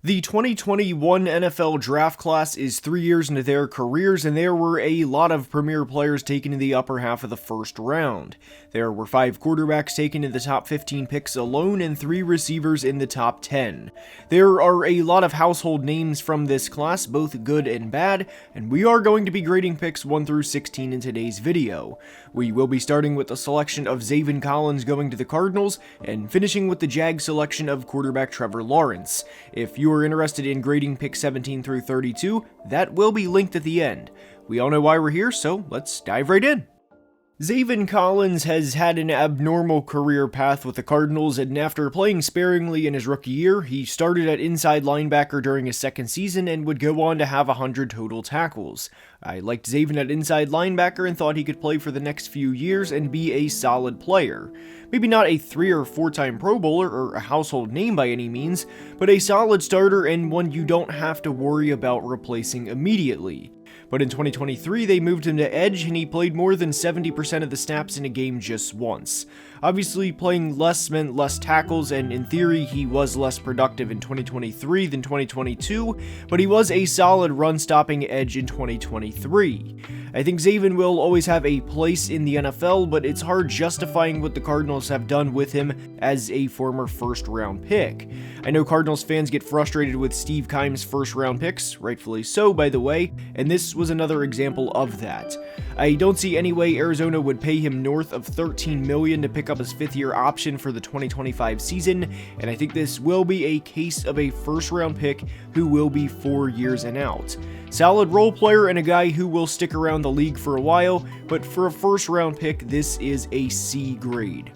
The 2021 NFL draft class is 3 years into their careers, and there were a lot of premier players taken in the upper half of the first round. There were 5 quarterbacks taken in the top 15 picks alone, and 3 receivers in the top 10. There are a lot of household names from this class, both good and bad, and we are going to be grading picks 1 through 16 in today's video. We will be starting with the selection of Zaven Collins going to the Cardinals, and finishing with the Jags selection of quarterback Trevor Lawrence. If you are interested in grading picks 17 through 32, that will be linked at the end. We all know why we're here, so let's dive right in. Zaven Collins has had an abnormal career path with the Cardinals, and after playing sparingly in his rookie year, he started at inside linebacker during his second season and would go on to have 100 total tackles. I liked Zaven at inside linebacker and thought he could play for the next few years and be a solid player. Maybe not a 3 or 4-time Pro Bowler or a household name by any means, but a solid starter and one you don't have to worry about replacing immediately. But in 2023, they moved him to edge, and he played more than 70% of the snaps in a game just once. Obviously, playing less meant less tackles, and in theory, he was less productive in 2023 than 2022, but he was a solid run-stopping edge in 2023. I think Zaven will always have a place in the NFL, but it's hard justifying what the Cardinals have done with him as a former first-round pick. I know Cardinals fans get frustrated with Steve Keim's first-round picks, rightfully so, by the way, and this was another example of that. I don't see any way Arizona would pay him north of $13 million to pick up his 5th-year option for the 2025 season, and I think this will be a case of a first-round pick who will be 4 years and out. Solid role player and a guy who will stick around the league for a while, but for a first-round pick, this is a C grade.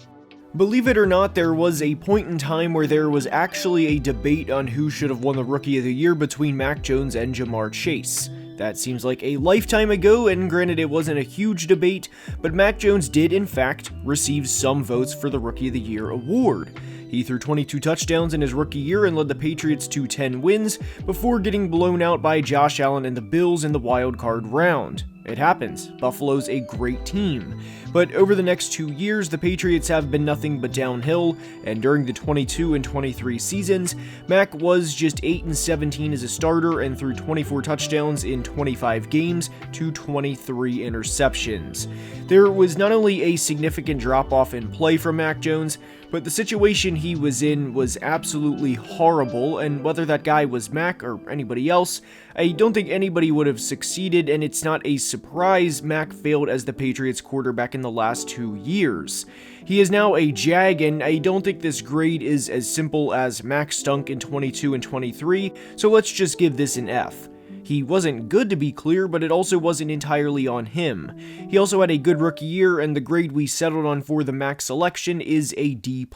Believe it or not, there was a point in time where there was actually a debate on who should have won the Rookie of the Year between Mac Jones and Jamar Chase. That seems like a lifetime ago, and granted it wasn't a huge debate, but Mac Jones did in fact receive some votes for the Rookie of the Year award. He threw 22 touchdowns in his rookie year and led the Patriots to 10 wins before getting blown out by Josh Allen and the Bills in the wild card round. It happens. Buffalo's a great team. But over the next 2 years, the Patriots have been nothing but downhill, and during the 22 and 23 seasons, Mac was just 8-17 as a starter and threw 24 touchdowns in 25 games to 23 interceptions. There was not only a significant drop-off in play from Mac Jones, but the situation he was in was absolutely horrible, and whether that guy was Mac or anybody else, I don't think anybody would have succeeded, and it's not a surprise Mac failed as the Patriots quarterback in the last 2 years. He is now a Jag, and I don't think this grade is as simple as Mac stunk in 22 and 23, so let's just give this an F. He wasn't good to be clear, but it also wasn't entirely on him. He also had a good rookie year, and the grade we settled on for the Mac selection is a D+.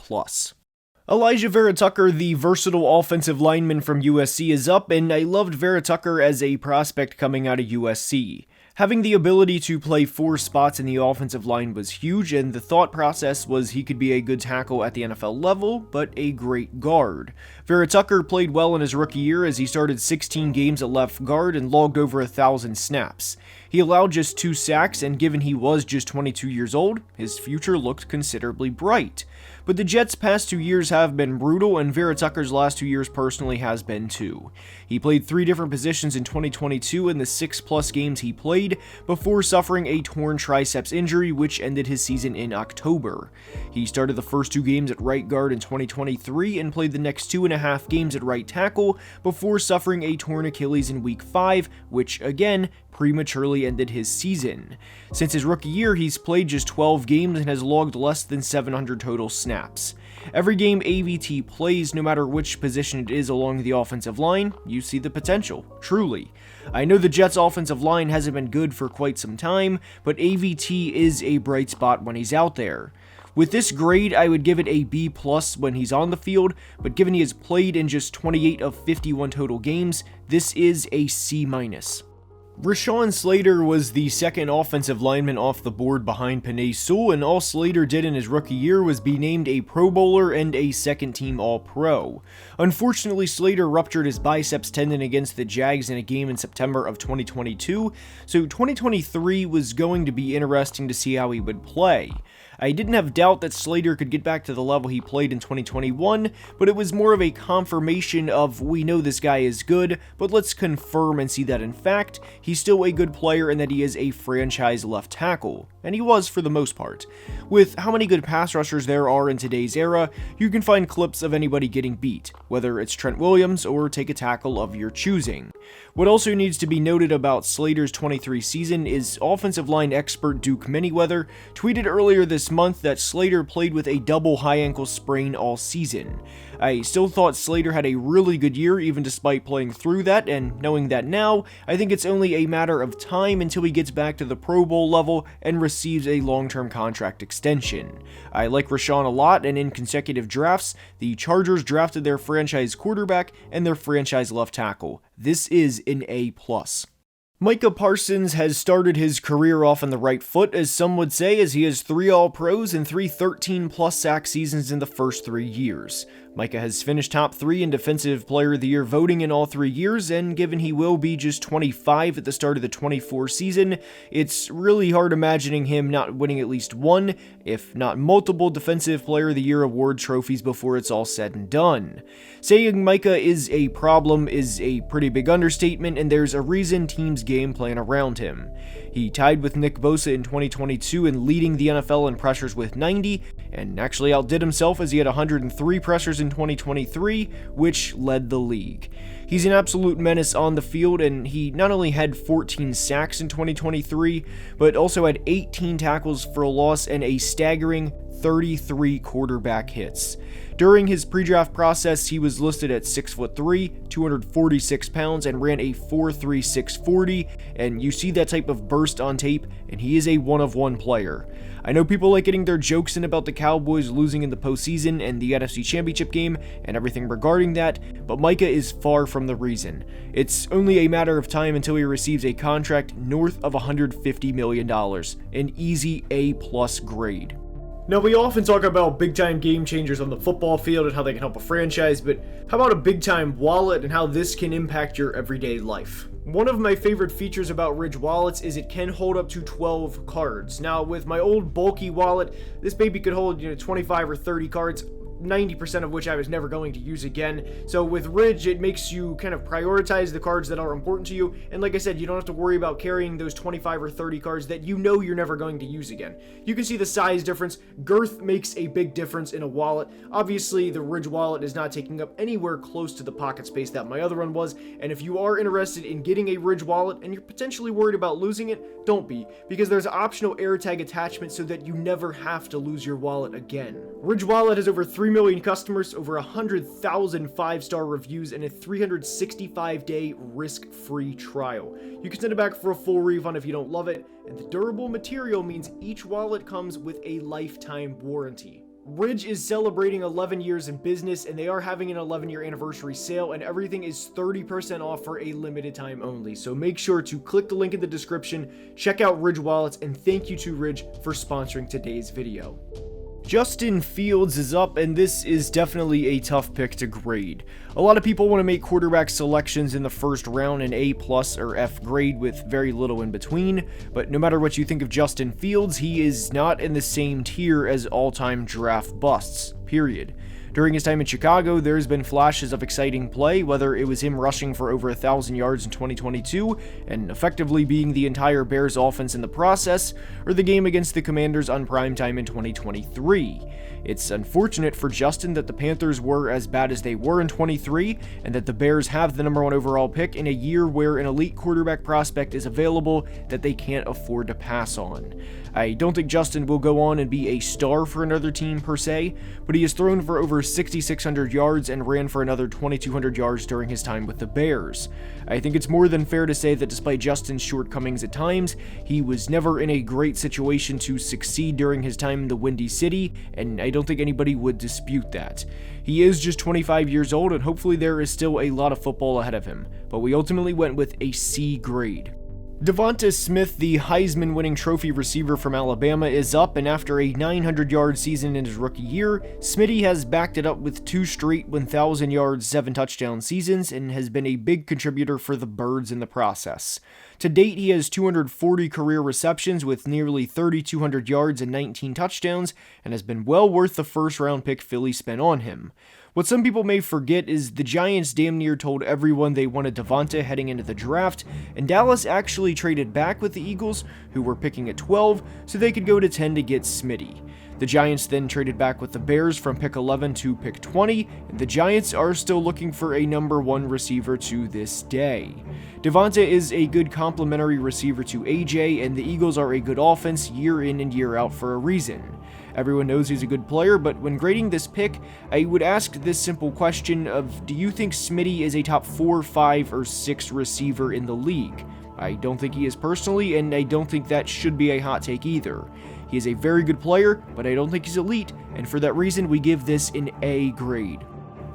Elijah Vera Tucker, the versatile offensive lineman from USC, is up, and I loved Vera Tucker as a prospect coming out of USC. Having the ability to play 4 spots in the offensive line was huge, and the thought process was he could be a good tackle at the NFL level, but a great guard. Vera Tucker played well in his rookie year as he started 16 games at left guard and logged over 1,000 snaps. He allowed just 2 sacks, and given he was just 22 years old, his future looked considerably bright. But the Jets' past 2 years have been brutal, and Vera Tucker's last 2 years personally has been too. He played 3 different positions in 2022 in the 6+ games he played, before suffering a torn triceps injury which ended his season in October. He started the first 2 games at right guard in 2023 and played the next 2.5 games at right tackle before suffering a torn Achilles in week 5, which again prematurely ended his season. Since his rookie year, he's played just 12 games and has logged less than 700 total snaps. Every game AVT plays, no matter which position it is along the offensive line, you see the potential, truly. I know the Jets' offensive line hasn't been good for quite some time, but AVT is a bright spot when he's out there. With this grade, I would give it a B+ when he's on the field, but given he has played in just 28 of 51 total games, this is a C-. Rashawn Slater was the second offensive lineman off the board behind Penei Sewell, and all Slater did in his rookie year was be named a Pro Bowler and a second-team All-Pro. Unfortunately, Slater ruptured his biceps tendon against the Jags in a game in September of 2022, so 2023 was going to be interesting to see how he would play. I didn't have doubt that Slater could get back to the level he played in 2021, but it was more of a confirmation of, we know this guy is good, but let's confirm and see that in fact, he's still a good player and that he is a franchise left tackle. And he was for the most part. With how many good pass rushers there are in today's era, you can find clips of anybody getting beat, whether it's Trent Williams or take a tackle of your choosing. What also needs to be noted about Slater's 23 season is offensive line expert Duke Manyweather tweeted earlier this month that Slater played with a double high ankle sprain all season. I still thought Slater had a really good year even despite playing through that, and knowing that now, I think it's only a matter of time until he gets back to the Pro Bowl level and receives a long-term contract extension. I like Rashawn a lot, and in consecutive drafts, the Chargers drafted their franchise quarterback and their franchise left tackle. This is an A+. Micah Parsons has started his career off on the right foot, as some would say, as he has 3 All-Pros and 3 13-plus sack seasons in the first 3 years. Micah has finished top 3 in Defensive Player of the Year voting in all 3 years, and given he will be just 25 at the start of the 24 season, it's really hard imagining him not winning at least one, if not multiple, Defensive Player of the Year award trophies before it's all said and done. Saying Micah is a problem is a pretty big understatement, and there's a reason teams game plan around him. He tied with Nick Bosa in 2022 in leading the NFL in pressures with 90, and actually outdid himself as he had 103 pressures in 2023, which led the league. He's an absolute menace on the field, and he not only had 14 sacks in 2023, but also had 18 tackles for a loss and a staggering 33 quarterback hits. During his pre-draft process, he was listed at 6'3", 246 pounds, and ran a 4.36 40, and you see that type of burst on tape, and he is a one-of-one player. I know people like getting their jokes in about the Cowboys losing in the postseason and the NFC Championship game and everything regarding that, but Micah is far from the reason. It's only a matter of time until he receives a contract north of $150 million, an easy A+ grade. Now, we often talk about big-time game changers on the football field and how they can help a franchise, but how about a big-time wallet and how this can impact your everyday life? One of my favorite features about Ridge wallets is it can hold up to 12 cards. Now, with my old bulky wallet, this baby could hold 25 or 30 cards, 90% of which I was never going to use again. So with Ridge, it makes you kind of prioritize the cards that are important to you. And like I said, you don't have to worry about carrying those 25 or 30 cards that you know you're never going to use again. You can see the size difference. Girth makes a big difference in a wallet. Obviously, the Ridge wallet is not taking up anywhere close to the pocket space that my other one was. And if you are interested in getting a Ridge wallet and you're potentially worried about losing it, don't be, because there's an optional AirTag attachment so that you never have to lose your wallet again. Ridge wallet has over 3 million customers, over 100,000 5-star reviews, and a 365-day risk-free trial. You can send it back for a full refund if you don't love it, and the durable material means each wallet comes with a lifetime warranty. Ridge is celebrating 11 years in business, and they are having an 11-year anniversary sale, and everything is 30% off for a limited time only. So make sure to click the link in the description, check out Ridge wallets, and thank you to Ridge for sponsoring today's video. Justin Fields is up, and this is definitely a tough pick to grade. A lot of people want to make quarterback selections in the first round an A+ or F grade with very little in between, but no matter what you think of Justin Fields, he is not in the same tier as all-time draft busts, period. During his time in Chicago, there's been flashes of exciting play, whether it was him rushing for over 1,000 yards in 2022 and effectively being the entire Bears offense in the process, or the game against the Commanders on primetime in 2023. It's unfortunate for Justin that the Panthers were as bad as they were in 23, and that the Bears have the number 1 overall pick in a year where an elite quarterback prospect is available that they can't afford to pass on. I don't think Justin will go on and be a star for another team per se, but he has thrown for over 6,600 yards and ran for another 2,200 yards during his time with the Bears. I think it's more than fair to say that despite Justin's shortcomings at times, he was never in a great situation to succeed during his time in the Windy City, and I don't think anybody would dispute that. He is just 25 years old, and hopefully there is still a lot of football ahead of him, but we ultimately went with a C grade. Devonte Smith, the Heisman-winning trophy receiver from Alabama, is up, and after a 900-yard season in his rookie year, Smitty has backed it up with 2 straight 1,000-yard, 7-touchdown seasons and has been a big contributor for the Birds in the process. To date, he has 240 career receptions with nearly 3,200 yards and 19 touchdowns, and has been well worth the first-round pick Philly spent on him. What some people may forget is the Giants damn near told everyone they wanted Devonte heading into the draft, and Dallas actually traded back with the Eagles, who were picking at 12, so they could go to 10 to get Smitty. The Giants then traded back with the Bears from pick 11 to pick 20, and the Giants are still looking for a number 1 receiver to this day. Devonte is a good complementary receiver to AJ, and the Eagles are a good offense year in and year out for a reason. Everyone knows he's a good player, but when grading this pick, I would ask this simple question of, do you think Smitty is a top 4, 5, or 6 receiver in the league? I don't think he is personally, and I don't think that should be a hot take either. He is a very good player, but I don't think he's elite, and for that reason we give this an A grade.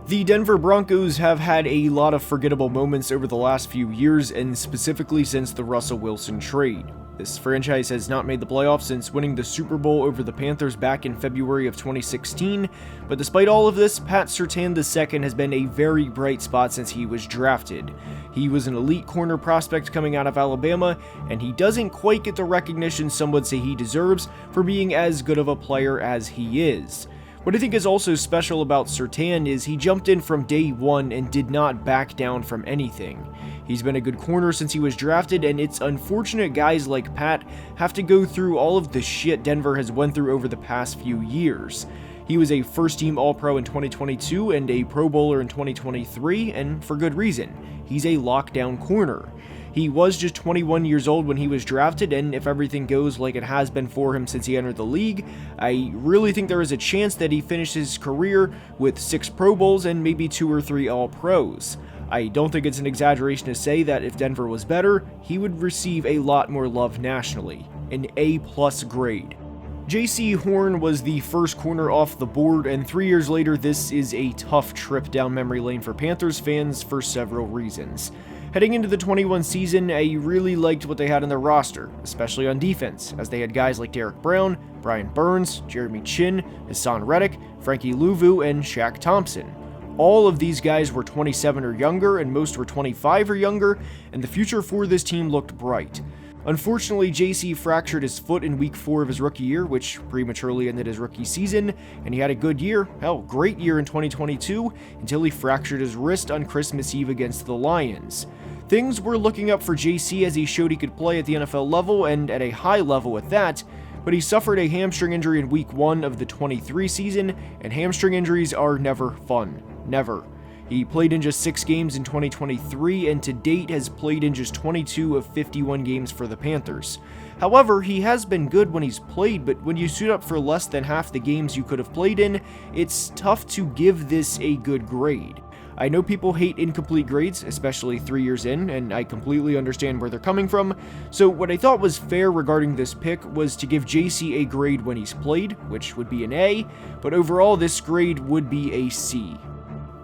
The Denver Broncos have had a lot of forgettable moments over the last few years, and specifically since the Russell Wilson trade. This franchise has not made the playoffs since winning the Super Bowl over the Panthers back in February of 2016, but despite all of this, Pat Surtain II has been a very bright spot since he was drafted. He was an elite corner prospect coming out of Alabama, and he doesn't quite get the recognition some would say he deserves for being as good of a player as he is. What I think is also special about Surtain is he jumped in from day one and did not back down from anything. He's been a good corner since he was drafted, and it's unfortunate guys like Pat have to go through all of the shit Denver has went through over the past few years. He was a first-team All-Pro in 2022 and a Pro Bowler in 2023, and for good reason. He's a lockdown corner. He was just 21 years old when he was drafted, and if everything goes like it has been for him since he entered the league, I really think there is a chance that he finishes his career with 6 Pro Bowls and maybe 2 or 3 All-Pros. I don't think it's an exaggeration to say that if Denver was better, he would receive a lot more love nationally. An A+ grade. J.C. Horn was the first corner off the board, and 3 years later this is a tough trip down memory lane for Panthers fans for several reasons. Heading into the 21 season, I really liked what they had in their roster, especially on defense, as they had guys like Derek Brown, Brian Burns, Jeremy Chin, Hassan Reddick, Frankie Louvu, and Shaq Thompson. All of these guys were 27 or younger, and most were 25 or younger, and the future for this team looked bright. Unfortunately, JC fractured his foot in week 4 of his rookie year, which prematurely ended his rookie season, and he had a good year, great year in 2022, until he fractured his wrist on Christmas Eve against the Lions. Things were looking up for JC as he showed he could play at the NFL level, and at a high level at that, but he suffered a hamstring injury in week 1 of the 23 season, and hamstring injuries are never fun. Never. He played in just 6 games in 2023, and to date has played in just 22 of 51 games for the Panthers. However, he has been good when he's played, but when you suit up for less than half the games you could have played in, it's tough to give this a good grade. I know people hate incomplete grades, especially 3 years in, and I completely understand where they're coming from, so what I thought was fair regarding this pick was to give JC a grade when he's played, which would be an A, but overall this grade would be a C.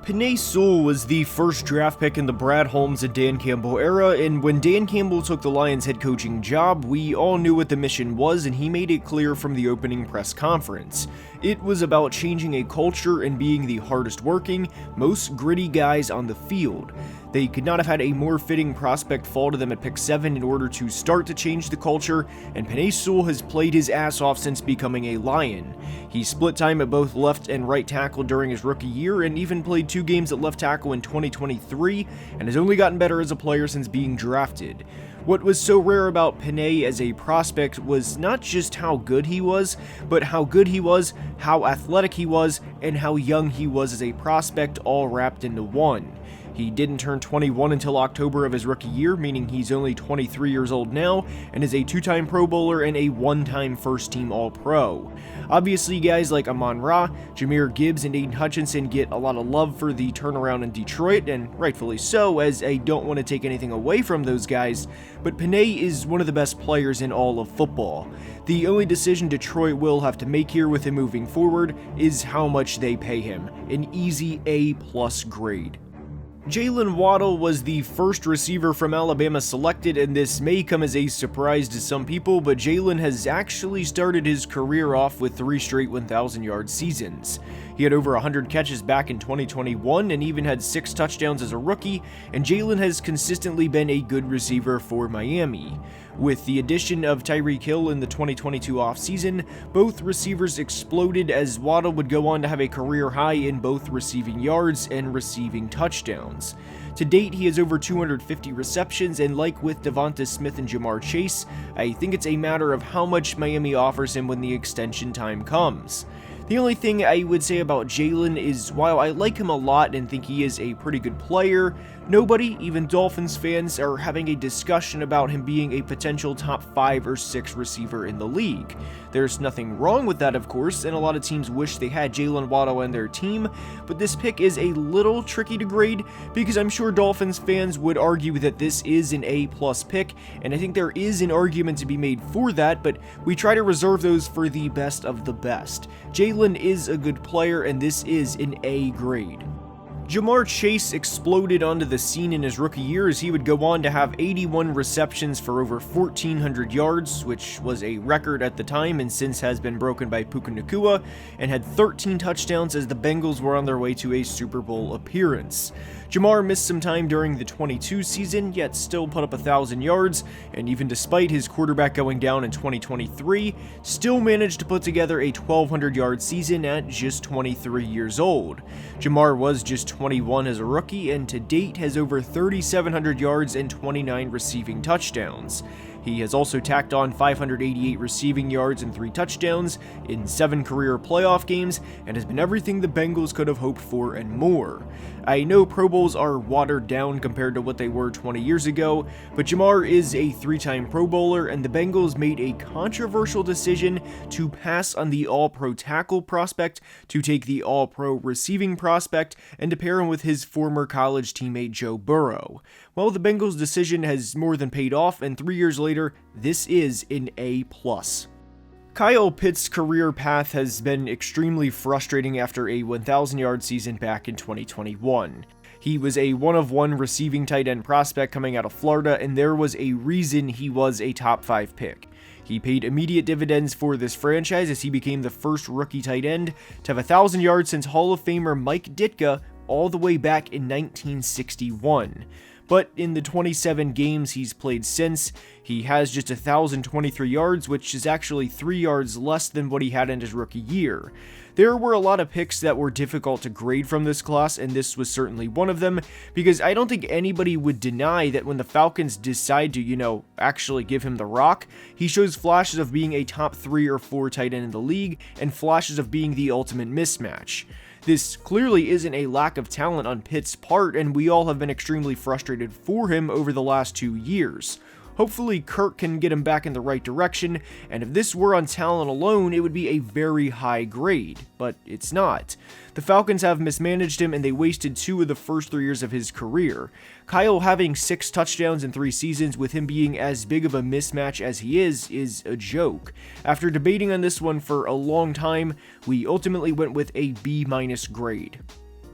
Penei Sewell was the first draft pick in the Brad Holmes and Dan Campbell era, and when Dan Campbell took the Lions head coaching job, we all knew what the mission was, and he made it clear from the opening press conference. It was about changing a culture and being the hardest working, most gritty guys on the field. They could not have had a more fitting prospect fall to them at pick 7 in order to start to change the culture, and Penei Sewell has played his ass off since becoming a Lion. He split time at both left and right tackle during his rookie year, and even played 2 games at left tackle in 2023, and has only gotten better as a player since being drafted. What was so rare about Penei as a prospect was not just how good he was, but how good he was, how athletic he was, and how young he was as a prospect, all wrapped into one. He didn't turn 21 until October of his rookie year, meaning he's only 23 years old now, and is a 2-time Pro Bowler and a 1-time first-team All-Pro. Obviously, guys like Amon-Ra, Jahmyr Gibbs, and Aiden Hutchinson get a lot of love for the turnaround in Detroit, and rightfully so, as I don't want to take anything away from those guys, but Penei is one of the best players in all of football. The only decision Detroit will have to make here with him moving forward is how much they pay him, an easy A+ grade. Jaylen Waddle was the first receiver from Alabama selected, and this may come as a surprise to some people, but Jaylen has actually started his career off with 3 straight 1,000-yard seasons. He had over 100 catches back in 2021 and even had 6 touchdowns as a rookie, and Jaylen has consistently been a good receiver for Miami. With the addition of Tyreek Hill in the 2022 offseason, both receivers exploded as Waddle would go on to have a career high in both receiving yards and receiving touchdowns. To date, he has over 250 receptions, and like with Devonte Smith and Jamar Chase, I think it's a matter of how much Miami offers him when the extension time comes. The only thing I would say about Jaylen is while I like him a lot and think he is a pretty good player, nobody, even Dolphins fans, are having a discussion about him being a potential top 5 or 6 receiver in the league. There's nothing wrong with that, of course, and a lot of teams wish they had Jaylen Waddle on their team, but this pick is a little tricky to grade because I'm sure Dolphins fans would argue that this is an A+ pick, and I think there is an argument to be made for that, but we try to reserve those for the best of the best. Jaylen is a good player, and this is an A grade. Jamar Chase exploded onto the scene in his rookie year as he would go on to have 81 receptions for over 1,400 yards, which was a record at the time and since has been broken by Puka Nacua, and had 13 touchdowns as the Bengals were on their way to a Super Bowl appearance. Jamar missed some time during the 22 season, yet still put up 1,000 yards, and even despite his quarterback going down in 2023, still managed to put together a 1,200-yard season at just 23 years old. Jamar was just 21 as a rookie, and to date has over 3,700 yards and 29 receiving touchdowns. He has also tacked on 588 receiving yards and 3 touchdowns in 7 career playoff games and has been everything the Bengals could have hoped for and more. I know Pro Bowls are watered down compared to what they were 20 years ago, but Jamar is a 3-time Pro Bowler, and the Bengals made a controversial decision to pass on the All-Pro tackle prospect to take the All-Pro receiving prospect and to pair him with his former college teammate Joe Burrow. Well, the Bengals' decision has more than paid off, and 3 years later, this is an A+. Kyle Pitts' career path has been extremely frustrating after a 1,000-yard season back in 2021. He was a one-of-one receiving tight end prospect coming out of Florida, and there was a reason he was a top 5 pick. He paid immediate dividends for this franchise as he became the first rookie tight end to have 1,000 yards since Hall of Famer Mike Ditka all the way back in 1961. But in the 27 games he's played since, he has just 1,023 yards, which is actually 3 yards less than what he had in his rookie year. There were a lot of picks that were difficult to grade from this class, and this was certainly one of them, because I don't think anybody would deny that when the Falcons decide to, actually give him the rock, he shows flashes of being a top 3 or 4 tight end in the league, and flashes of being the ultimate mismatch. This clearly isn't a lack of talent on Pitt's part, and we all have been extremely frustrated for him over the last 2 years. Hopefully Kirk can get him back in the right direction, and if this were on talent alone, it would be a very high grade, but it's not. The Falcons have mismanaged him, and they wasted 2 of the first 3 years of his career. Kyle having 6 touchdowns in 3 seasons with him being as big of a mismatch as he is a joke. After debating on this one for a long time, we ultimately went with a B- grade.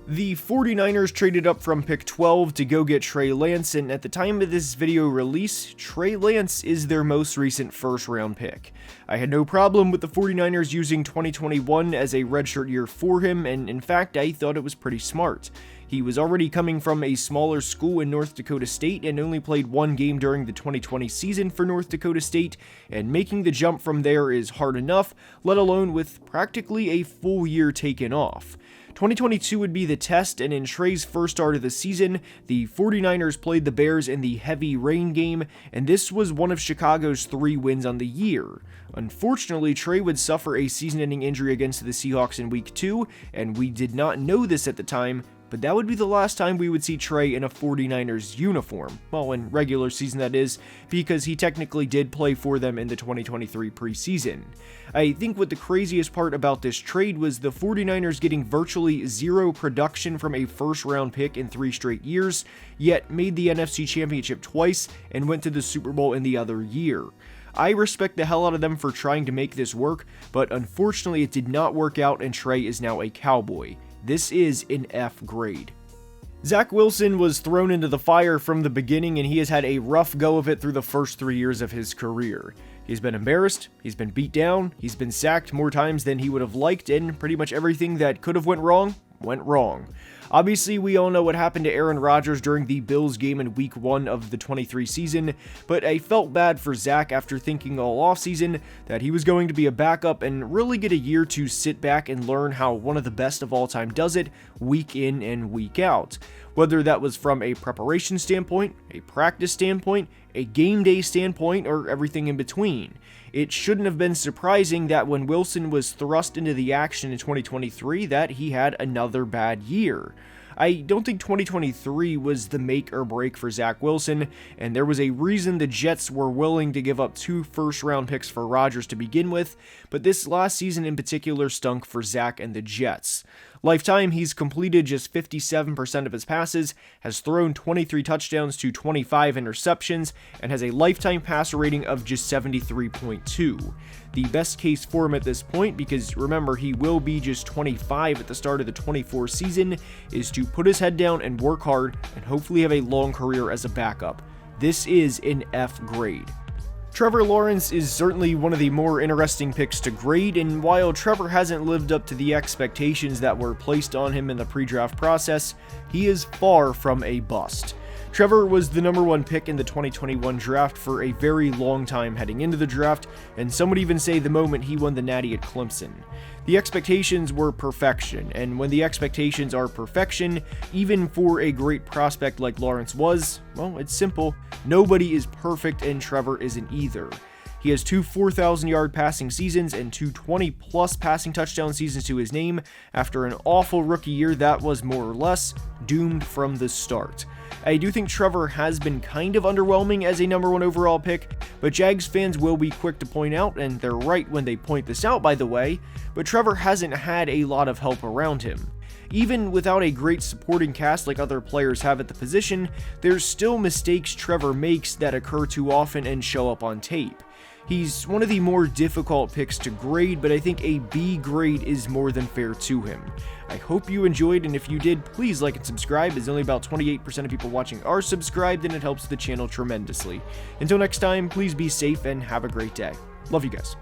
The 49ers traded up from pick 12 to go get Trey Lance, and at the time of this video release, Trey Lance is their most recent first-round pick. I had no problem with the 49ers using 2021 as a redshirt year for him, and in fact, I thought it was pretty smart. He was already coming from a smaller school in North Dakota State and only played 1 game during the 2020 season for North Dakota State, and making the jump from there is hard enough, let alone with practically a full year taken off. 2022 would be the test, and in Trey's first start of the season, the 49ers played the Bears in the heavy rain game, and this was one of Chicago's 3 wins on the year. Unfortunately, Trey would suffer a season-ending injury against the Seahawks in Week 2, and we did not know this at the time, but that would be the last time we would see Trey in a 49ers uniform. Well, in regular season that is, because he technically did play for them in the 2023 preseason. I think what the craziest part about this trade was the 49ers getting virtually 0 production from a first-round pick in 3 straight years, yet made the NFC Championship twice and went to the Super Bowl in the other year. I respect the hell out of them for trying to make this work, but unfortunately it did not work out, and Trey is now a Cowboy. This is an F grade. Zach Wilson was thrown into the fire from the beginning, and he has had a rough go of it through the first 3 years of his career. He's been embarrassed, he's been beat down, he's been sacked more times than he would have liked, and pretty much everything that could have went wrong. Obviously, we all know what happened to Aaron Rodgers during the Bills game in Week 1 of the 23 season, but I felt bad for Zach after thinking all offseason that he was going to be a backup and really get a year to sit back and learn how one of the best of all time does it, week in and week out. Whether that was from a preparation standpoint, a practice standpoint, a game day standpoint, or everything in between. It shouldn't have been surprising that when Wilson was thrust into the action in 2023 that he had another bad year. I don't think 2023 was the make or break for Zach Wilson, and there was a reason the Jets were willing to give up 2 first-round picks for Rodgers to begin with, but this last season in particular stunk for Zach and the Jets. Lifetime, he's completed just 57% of his passes, has thrown 23 touchdowns to 25 interceptions, and has a lifetime passer rating of just 73.2. The best case for him at this point, because remember he will be just 25 at the start of the 24 season, is to put his head down and work hard and hopefully have a long career as a backup. This is an F grade. Trevor Lawrence is certainly one of the more interesting picks to grade, and while Trevor hasn't lived up to the expectations that were placed on him in the pre-draft process, he is far from a bust. Trevor was the number 1 pick in the 2021 draft for a very long time heading into the draft, and some would even say the moment he won the Natty at Clemson. The expectations were perfection, and when the expectations are perfection, even for a great prospect like Lawrence was, well, it's simple. Nobody is perfect, and Trevor isn't either. He has 2 4,000-yard passing seasons and 2 20-plus passing touchdown seasons to his name after an awful rookie year that was more or less doomed from the start. I do think Trevor has been kind of underwhelming as a number 1 overall pick, but Jags fans will be quick to point out, and they're right when they point this out by the way, but Trevor hasn't had a lot of help around him. Even without a great supporting cast like other players have at the position, there's still mistakes Trevor makes that occur too often and show up on tape. He's one of the more difficult picks to grade, but I think a B grade is more than fair to him. I hope you enjoyed, and if you did, please like and subscribe, as only about 28% of people watching are subscribed, and it helps the channel tremendously. Until next time, please be safe and have a great day. Love you guys.